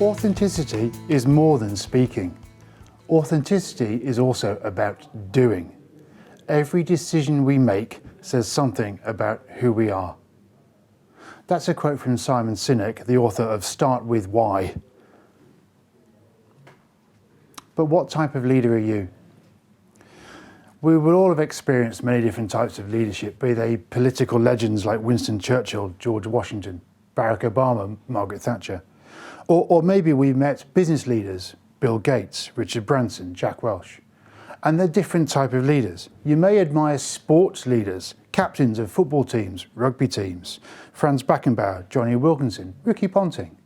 Authenticity is more than speaking. Authenticity is also about doing. Every decision we make says something about who we are. That's a quote from Simon Sinek, the author of Start With Why. But what type of leader are you? We will all have experienced many different types of leadership, be they political legends like Winston Churchill, George Washington, Barack Obama, Margaret Thatcher. Or maybe we met business leaders, Bill Gates, Richard Branson, Jack Welch. And they're different type of leaders. You may admire sports leaders, captains of football teams, rugby teams, Franz Beckenbauer, Johnny Wilkinson, Ricky Ponting.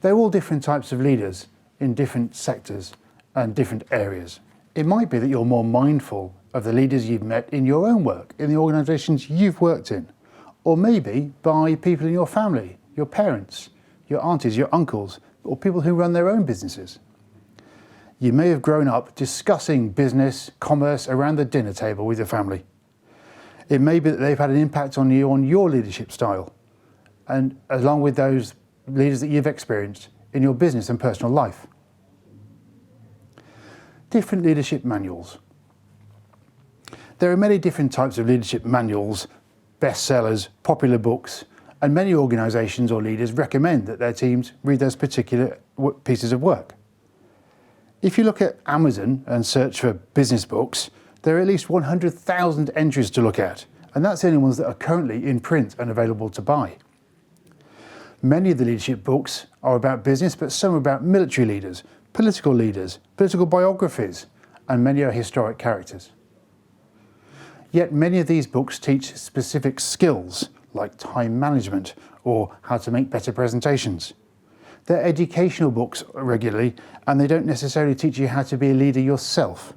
They're all different types of leaders in different sectors and different areas. It might be that you're more mindful of the leaders you've met in your own work, in the organisations you've worked in, or maybe by people in your family, your parents, your aunties, your uncles, or people who run their own businesses. You may have grown up discussing business, commerce around the dinner table with your family. It may be that they've had an impact on you on your leadership style, and along with those leaders that you've experienced in your business and personal life. Different leadership manuals. There are many different types of leadership manuals, bestsellers, popular books, and many organisations or leaders recommend that their teams read those particular pieces of work. If you look at Amazon and search for business books, there are at least 100,000 entries to look at, and that's the only ones that are currently in print and available to buy. Many of the leadership books are about business, but some are about military leaders, political biographies, and many are historic characters. Yet many of these books teach specific skills like time management or how to make better presentations. They're educational books regularly, and they don't necessarily teach you how to be a leader yourself.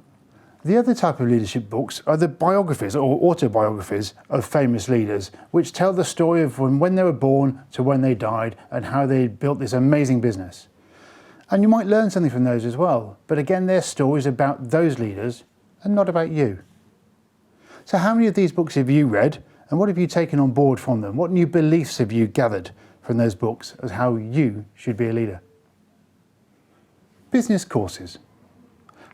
The other type of leadership books are the biographies or autobiographies of famous leaders, which tell the story of from when they were born to when they died and how they built this amazing business. And you might learn something from those as well, but again, they're stories about those leaders and not about you. So how many of these books have you read, and what have you taken on board from them? What new beliefs have you gathered from those books as how you should be a leader? Business courses.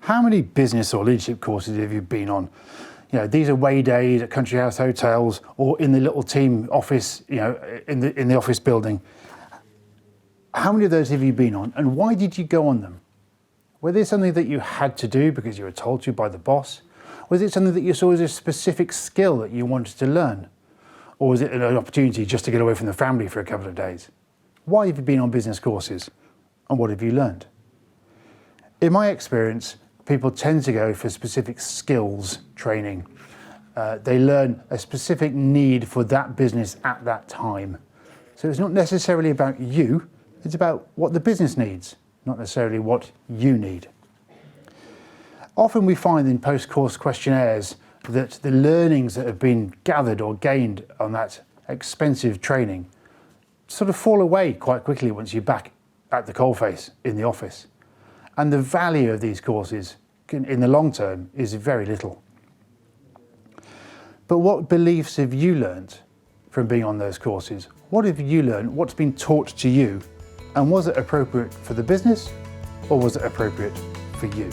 How many business or leadership courses have you been on? You know, these are way days at country house hotels or in the little team office, you know, in the office building. How many of those have you been on, and why did you go on them? Were they something that you had to do because you were told to by the boss? Was it something that you saw as a specific skill that you wanted to learn? Or was it an opportunity just to get away from the family for a couple of days? Why have you been on business courses, and what have you learned? In my experience, people tend to go for specific skills training. They learn a specific need for that business at that time. So it's not necessarily about you, it's about what the business needs, not necessarily what you need. Often we find in post-course questionnaires that the learnings that have been gathered or gained on that expensive training sort of fall away quite quickly once you're back at the coalface in the office. And the value of these courses in the long term is very little. But what beliefs have you learned from being on those courses? What have you learned? What's been taught to you? And was it appropriate for the business, or was it appropriate for you?